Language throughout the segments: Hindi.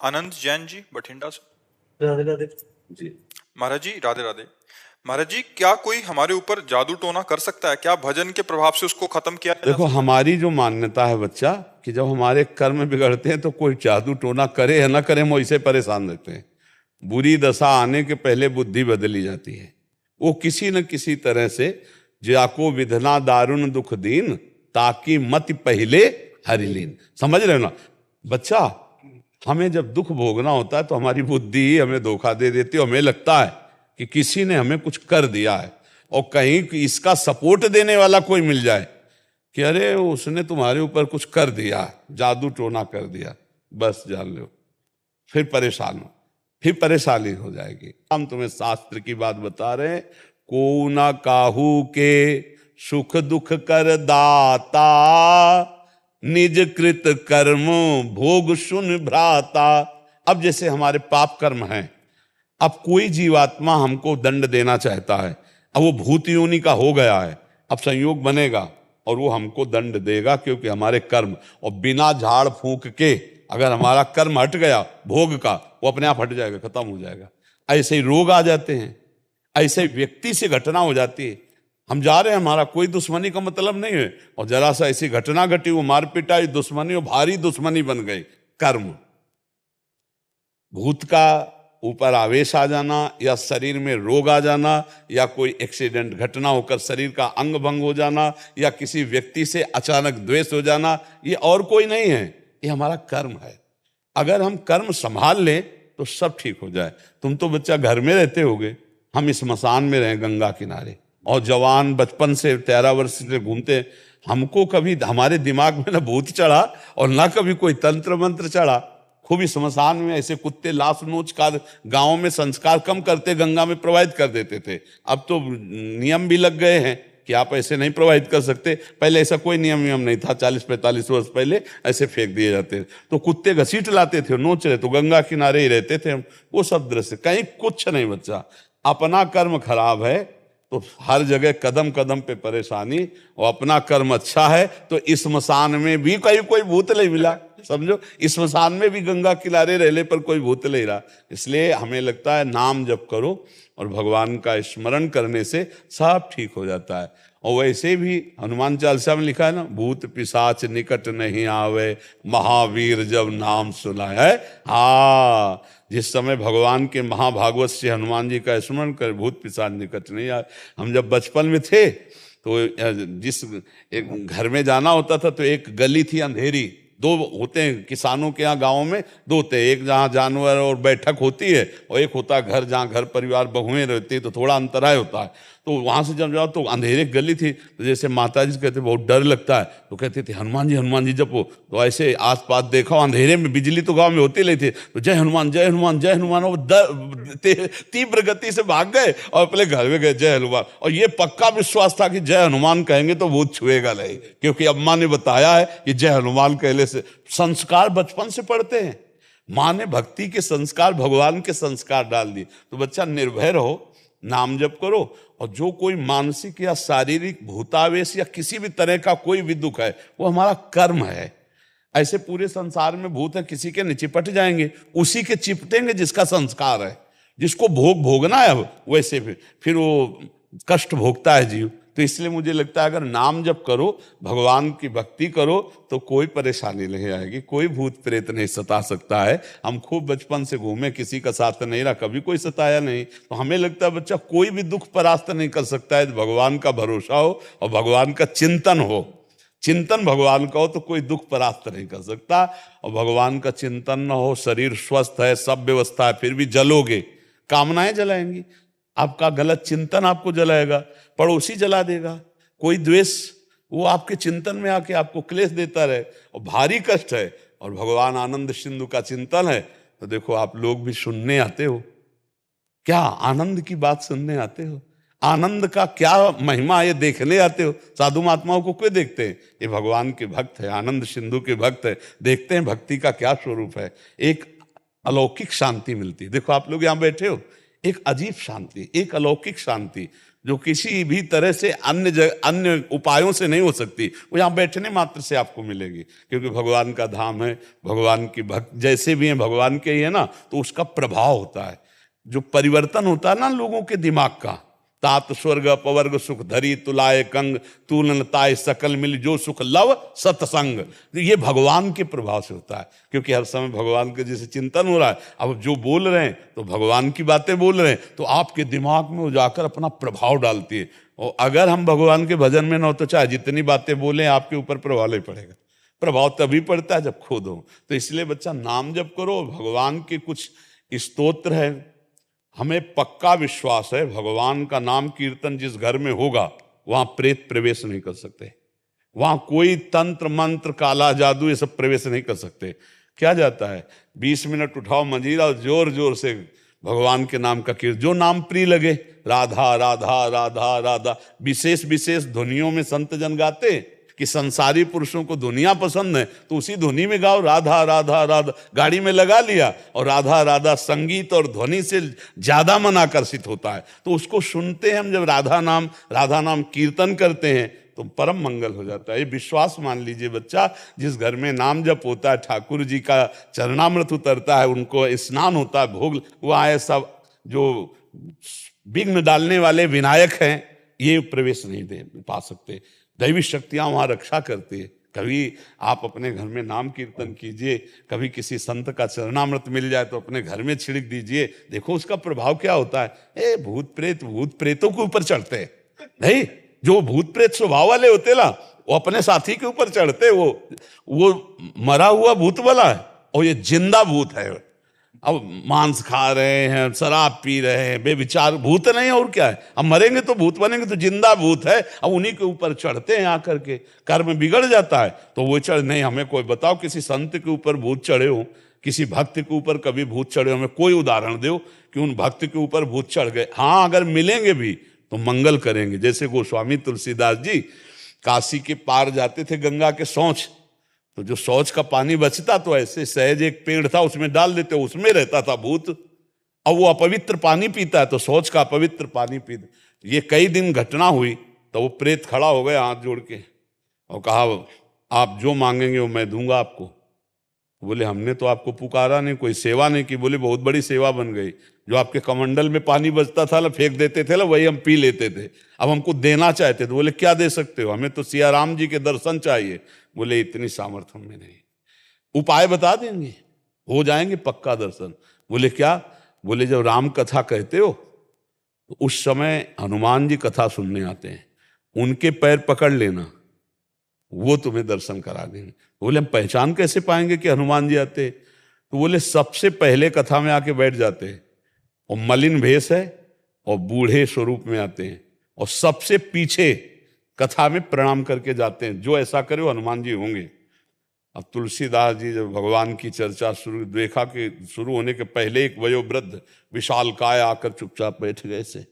आनंद जैन जी बठिंडा से। राधे राधे जी। महाराज जी राधे राधे। महाराज जी, क्या कोई हमारे ऊपर जादू टोना कर सकता है? क्या भजन के प्रभाव से उसको खत्म किया जा देखो, सकता है? हमारी जो मान्यता है बच्चा, कि जब हमारे कर्म बिगड़ते हैं तो कोई जादू टोना करे या ना करे, हम वैसे परेशान रहते हैं। बुरी दशा आने के पहले बुद्धि बदली जाती है। वो किसी न किसी तरह से, जाको विधना दारुण दुख दीन, ताकि मत पहले हरिलीन। समझ रहे हो ना बच्चा? हमें जब दुख भोगना होता है तो हमारी बुद्धि ही हमें धोखा दे देती है। हमें लगता है कि किसी ने हमें कुछ कर दिया है, और कहीं इसका सपोर्ट देने वाला कोई मिल जाए कि अरे उसने तुम्हारे ऊपर कुछ कर दिया, जादू टोना कर दिया, बस जान लो, फिर परेशान हो, फिर परेशानी हो जाएगी। हम तुम्हें शास्त्र की बात बता रहे हैं। को ना काहू के सुख दुख कर दाता, निज कृत कर्म भोग सुन भ्राता। अब जैसे हमारे पाप कर्म हैं, अब कोई जीवात्मा हमको दंड देना चाहता है, अब वो भूत योनि का हो गया है, अब संयोग बनेगा और वो हमको दंड देगा, क्योंकि हमारे कर्म, और बिना झाड़ फूंक के अगर हमारा कर्म हट गया भोग का, वो अपने आप हट जाएगा, खत्म हो जाएगा। ऐसे ही रोग आ जाते हैं, ऐसे ही व्यक्ति से घटना हो जाती है। हम जा रहे हैं, हमारा कोई दुश्मनी का मतलब नहीं है, और जरा सा ऐसी घटना घटी, वो मार पिटाई, दुश्मनी, और भारी दुश्मनी बन गई। कर्म, भूत का ऊपर आवेश आ जाना, या शरीर में रोग आ जाना, या कोई एक्सीडेंट घटना होकर शरीर का अंग भंग हो जाना, या किसी व्यक्ति से अचानक द्वेष हो जाना, ये और कोई नहीं है, ये हमारा कर्म है। अगर हम कर्म संभाल लें तो सब ठीक हो जाए। तुम तो बच्चा घर में रहते होगे, हम इस स्मशान में रहे गंगा किनारे, और जवान बचपन से 13 वर्ष से घूमते, हमको कभी हमारे दिमाग में ना भूत चढ़ा और ना कभी कोई तंत्र मंत्र चढ़ा। खूब इस स्मशान में ऐसे कुत्ते लाश नोच कर गाँव में संस्कार कम करते, गंगा में प्रवाहित कर देते थे। अब तो नियम भी लग गए हैं कि आप ऐसे नहीं प्रवाहित कर सकते। पहले ऐसा कोई नियम नहीं था, 40-45 वर्ष पहले ऐसे फेंक दिए जाते थे, तो कुत्ते घसीट लाते थे, नोच रहे तो गंगा किनारे ही रहते थे हम। वो सब दृश्य कहीं कुछ नहीं बच्चा। अपना कर्म खराब है तो हर जगह कदम कदम पे परेशानी, और अपना कर्म अच्छा है तो इस स्मशान में भी कहीं कोई भूत नहीं मिला। समझो, इस स्मशान में भी गंगा किनारे रहने पर कोई भूत नहीं रहा। इसलिए हमें लगता है नाम जप करो और भगवान का स्मरण करने से सब ठीक हो जाता है। और वैसे भी हनुमान चालीसा में लिखा है ना, भूत पिशाच निकट नहीं आवे, महावीर जब नाम सुनाए है। हाँ, जिस समय भगवान के महाभागवत से हनुमान जी का स्मरण कर, भूत पिशाच निकट नहीं आए। हम जब बचपन में थे तो जिस एक घर में जाना होता था तो एक गली थी अंधेरी, दो होते हैं किसानों के यहाँ गाँव में, दो होते हैं, एक जहाँ जानवर और बैठक होती है, और एक होता है घर जहाँ घर परिवार बहुएं रहती है, तो थोड़ा अंतराय होता है। तो वहाँ से जब जाओ तो अंधेरे गली थी, तो जैसे माता जी कहते बहुत डर लगता है, तो कहते थे हनुमान जी जपो। तो ऐसे आस पास देखा, अंधेरे में बिजली तो गाँव में होती नहीं थी, तो जय हनुमान जय हनुमान जय हनुमान, वो तीव्र गति से भाग गए और अपने घर में गए जय हनुमान। और ये पक्का विश्वास था कि जय हनुमान कहेंगे तो भूत छुएगा नहीं, क्योंकि अम्मा ने बताया है कि जय हनुमान कहने से संस्कार बचपन से पढ़ते हैं। माँ ने भक्ति के संस्कार, भगवान के संस्कार डाल दिए। तो बच्चा निर्भय रहो, नाम जप करो, और जो कोई मानसिक या शारीरिक भूतावेश या किसी भी तरह का कोई भी दुख है, वो हमारा कर्म है। ऐसे पूरे संसार में भूत है, किसी के नहीं चिपट जाएंगे, उसी के चिपटेंगे जिसका संस्कार है, जिसको भोग भोगना है। अब वैसे फिर वो कष्ट भोगता है जीव। तो इसलिए मुझे लगता है अगर नाम जप करो, भगवान की भक्ति करो, तो कोई परेशानी नहीं आएगी, कोई भूत प्रेत नहीं सता सकता है। हम खूब बचपन से घूमे, किसी का साथ नहीं रहा, कभी कोई सताया नहीं। तो हमें लगता है बच्चा कोई भी दुख परास्त नहीं कर सकता है, भगवान का भरोसा हो और भगवान का चिंतन हो। चिंतन भगवान का हो तो कोई दुख परास्त नहीं कर सकता। और भगवान का चिंतन न हो, शरीर स्वस्थ है, सब व्यवस्था है, फिर भी जलोगे, कामनाएं जलाएंगी। आपका गलत चिंतन आपको जलाएगा, पड़ोसी जला देगा, कोई द्वेष वो आपके चिंतन में आके आपको क्लेश देता रहे, और भारी कष्ट है। और भगवान आनंद सिंधु का चिंतन है, तो देखो आप लोग भी सुनने आते हो, क्या आनंद की बात सुनने आते हो, आनंद का क्या महिमा ये देखने आते हो। साधु महात्माओं को क्यों देखते हैं? ये भगवान के भक्त है, आनंद सिंधु के भक्त है, देखते हैं भक्ति का क्या स्वरूप है। एक अलौकिक शांति मिलती है। देखो आप लोग यहाँ बैठे हो, एक अजीब शांति, एक अलौकिक शांति जो किसी भी तरह से अन्य उपायों से नहीं हो सकती, वो यहाँ बैठने मात्र से आपको मिलेगी। क्योंकि भगवान का धाम है, भगवान की भक्त जैसे भी हैं भगवान के ही है ना, तो उसका प्रभाव होता है, जो परिवर्तन होता है ना लोगों के दिमाग का। तात स्वर्ग अपवर्ग सुख धरी तुलाए कंग, तूलन ताय सकल मिल जो सुख लव सत्संग। तो ये भगवान के प्रभाव से होता है, क्योंकि हर समय भगवान के जैसे चिंतन हो रहा है, अब जो बोल रहे हैं तो भगवान की बातें बोल रहे हैं, तो आपके दिमाग में वो जाकर अपना प्रभाव डालती है। और अगर हम भगवान के भजन में न हो तो चाहे जितनी बातें बोले आपके ऊपर प्रभाव नहीं पड़ेगा। प्रभाव तभी पड़ता है जब खुद हो। तो इसलिए बच्चा नाम जप करो, भगवान के कुछ स्तोत्र है, हमें पक्का विश्वास है भगवान का नाम कीर्तन जिस घर में होगा वहां प्रेत प्रवेश नहीं कर सकते, वहां कोई तंत्र मंत्र काला जादू ये सब प्रवेश नहीं कर सकते। क्या जाता है 20 मिनट उठाओ मंजीरा और जोर जोर से भगवान के नाम का कीर्तन, जो नाम प्रिय लगे, राधा राधा राधा राधा। विशेष विशेष ध्वनियों में संत जन गाते कि संसारी पुरुषों को दुनिया पसंद है तो उसी धुनी में गाओ राधा राधा राधा, गाड़ी में लगा लिया और राधा राधा। संगीत और ध्वनि से ज्यादा मन आकर्षित होता है, तो उसको सुनते हैं हम जब राधा नाम कीर्तन करते हैं तो परम मंगल हो जाता है। ये विश्वास मान लीजिए बच्चा, जिस घर में नाम जप होता है, ठाकुर जी का चरणामृत उतरता है, उनको स्नान होता है, भोग वहाँ है, सब जो विघ्न डालने वाले विनायक हैं ये प्रवेश नहीं दे पा सकते। दैवी शक्तियां वहां रक्षा करती है। कभी आप अपने घर में नाम कीर्तन कीजिए, कभी किसी संत का चरणामृत मिल जाए तो अपने घर में छिड़क दीजिए, देखो उसका प्रभाव क्या होता है। भूत प्रेतों के ऊपर चढ़ते हैं नहीं, जो भूत प्रेत स्वभाव वाले होते ना वो अपने साथी के ऊपर चढ़ते, वो मरा हुआ भूत वाला है और ये जिंदा भूत है। अब मांस खा रहे हैं, शराब पी रहे हैं, बेविचार भूत नहीं और क्या है। अब मरेंगे तो भूत बनेंगे, तो जिंदा भूत है। अब उन्हीं के ऊपर चढ़ते हैं आकर के, कर्म बिगड़ जाता है तो वो चढ़ नहीं। हमें कोई बताओ किसी संत के ऊपर भूत चढ़े हो, किसी भक्त के ऊपर कभी भूत चढ़े हो, हमें कोई उदाहरण दो कि उन भक्त के ऊपर भूत चढ़ गए। हाँ अगर मिलेंगे भी तो मंगल करेंगे। जैसे गोस्वामी तुलसीदास जी काशी के पार जाते थे गंगा के शौच, तो जो शौच का पानी बचता तो ऐसे सहज एक पेड़ था उसमें डाल देते, उसमें रहता था भूत। अब वो अपवित्र पानी पीता है तो शौच का अपवित्र पानी पीता। ये कई दिन घटना हुई तो वो प्रेत खड़ा हो गया हाथ जोड़ के और कहा आप जो मांगेंगे वो मैं दूंगा आपको। बोले हमने तो आपको पुकारा नहीं, कोई सेवा नहीं की। बोले बहुत बड़ी सेवा बन गई, जो आपके कमंडल में पानी बचता था ना फेंक देते थे ना, वही हम पी लेते थे, अब हमको देना चाहते थे। बोले क्या दे सकते हो? हमें तो सिया राम जी के दर्शन चाहिए। बोले इतनी सामर्थ्य में नहीं, उपाय बता देंगे, हो जाएंगे पक्का दर्शन। बोले क्या? बोले जब राम कथा कहते हो तो उस समय हनुमान जी कथा सुनने आते हैं, उनके पैर पकड़ लेना, वो तुम्हें दर्शन करा देंगे। बोले हम पहचान कैसे पाएंगे कि हनुमान जी आते? तो बोले सबसे पहले कथा में आके बैठ जाते हैं और मलिन भेष है और बूढ़े स्वरूप में आते हैं और सबसे पीछे कथा में प्रणाम करके जाते हैं। जो ऐसा करे वो हनुमान जी होंगे। अब तुलसीदास जी जब भगवान की चर्चा शुरू देखा कि शुरू होने के पहले एक वयोवृद्ध विशाल काय आकर चुपचाप बैठ गए से,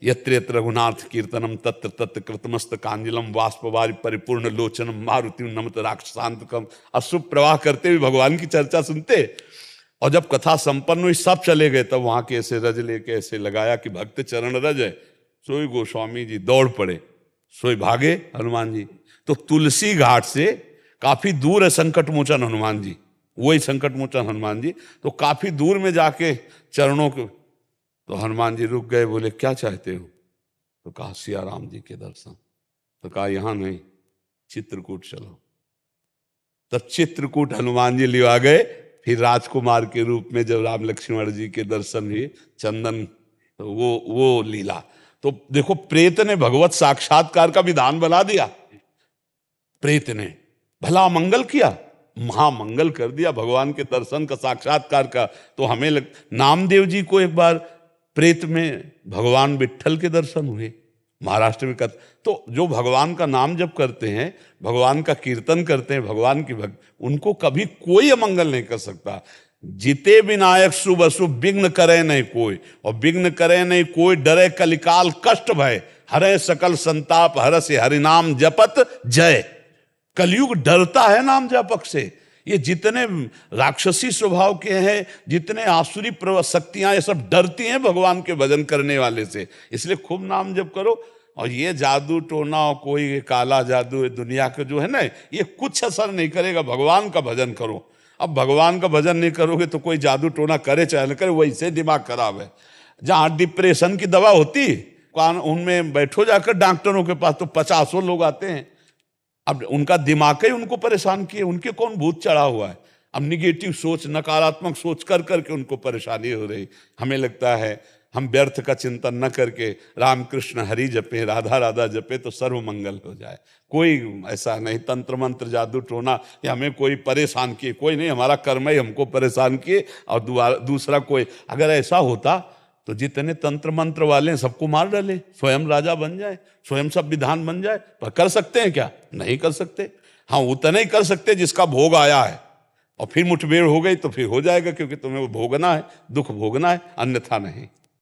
यत्र यत्र रघुनाथ कीर्तनम तत्र तत्र कृतमस्त कांजलम वाष्पवारि परिपूर्ण लोचनम मारुति नमत राक्षसांतकम। अश्रु प्रवाह करते हुए भगवान की चर्चा सुनते। और जब कथा संपन्न हुई सब चले गए, तब वहां के ऐसे रज लेके ऐसे लगाया कि भक्त चरण रज है, सोई गोस्वामी जी दौड़ पड़े, सोई भागे हनुमान जी। तो तुलसी घाट से काफी दूर है संकट मोचन हनुमान जी, वही संकट मोचन हनुमान जी। तो काफी दूर में जाके चरणों के, तो हनुमान जी रुक गए। बोले क्या चाहते हो? तो कहा सिया राम जी के दर्शन। तो कहा यहां नहीं, चित्रकूट चलो। तब चित्रकूट हनुमान जी लिवा गए। फिर राजकुमार के रूप में जब राम लक्ष्मण जी के दर्शन हुए, चंदन, तो वो लीला। तो देखो प्रेत ने भगवत साक्षात्कार का विधान बना दिया। प्रेत ने भला मंगल किया, महामंगल कर दिया भगवान के दर्शन का, साक्षात्कार का। तो हमें नामदेव जी को एक बार प्रेत में भगवान विट्ठल के दर्शन हुए महाराष्ट्र में। तो जो भगवान का नाम जप करते हैं, भगवान का कीर्तन करते हैं, भगवान की भक्त, उनको कभी कोई अमंगल नहीं कर सकता। जिते विनायक शुभ अशुभ विघ्न करे नहीं कोई, और विघ्न करे नहीं कोई, डरे कलिकाल कष्ट भय, हरे सकल संताप हरस हरिनाम जपत जय। कलयुग डरता है नाम जपक से ये जितने राक्षसी स्वभाव के हैं, जितने आसुरी शक्तियां, ये सब डरती हैं भगवान के भजन करने वाले से। इसलिए खूब नाम जप करो। और ये जादू टोना और कोई काला जादू दुनिया का जो है ना, ये कुछ असर नहीं करेगा। भगवान का भजन करो। अब भगवान का भजन नहीं करोगे तो कोई जादू टोना करे चाहे न करे, वैसे दिमाग खराब है। जहाँ डिप्रेशन की दवा होती, उनमें बैठो जाकर डॉक्टरों के पास, तो 50 लोग आते हैं। अब उनका दिमाग ही उनको परेशान किए, उनके कौन भूत चढ़ा हुआ है। अब निगेटिव सोच, नकारात्मक सोच कर करके उनको परेशानी हो रही। हमें लगता है हम व्यर्थ का चिंतन न करके राम कृष्ण हरि जपे, राधा राधा जपे तो सर्व मंगल हो जाए। कोई ऐसा नहीं तंत्र मंत्र जादू टोना या हमें कोई परेशान किए, कोई नहीं। हमारा कर्म ही हमको परेशान किए। और दूसरा कोई अगर ऐसा होता तो जितने तंत्र मंत्र वाले हैं सबको मार डाले, स्वयं राजा बन जाए, स्वयं सब विधान बन जाए। पर कर सकते हैं क्या? नहीं कर सकते। हाँ, उतना ही कर सकते जिसका भोग आया है। और फिर मुठभेड़ हो गई तो फिर हो जाएगा, क्योंकि तुम्हें वो भोगना है, दुख भोगना है, अन्यथा नहीं।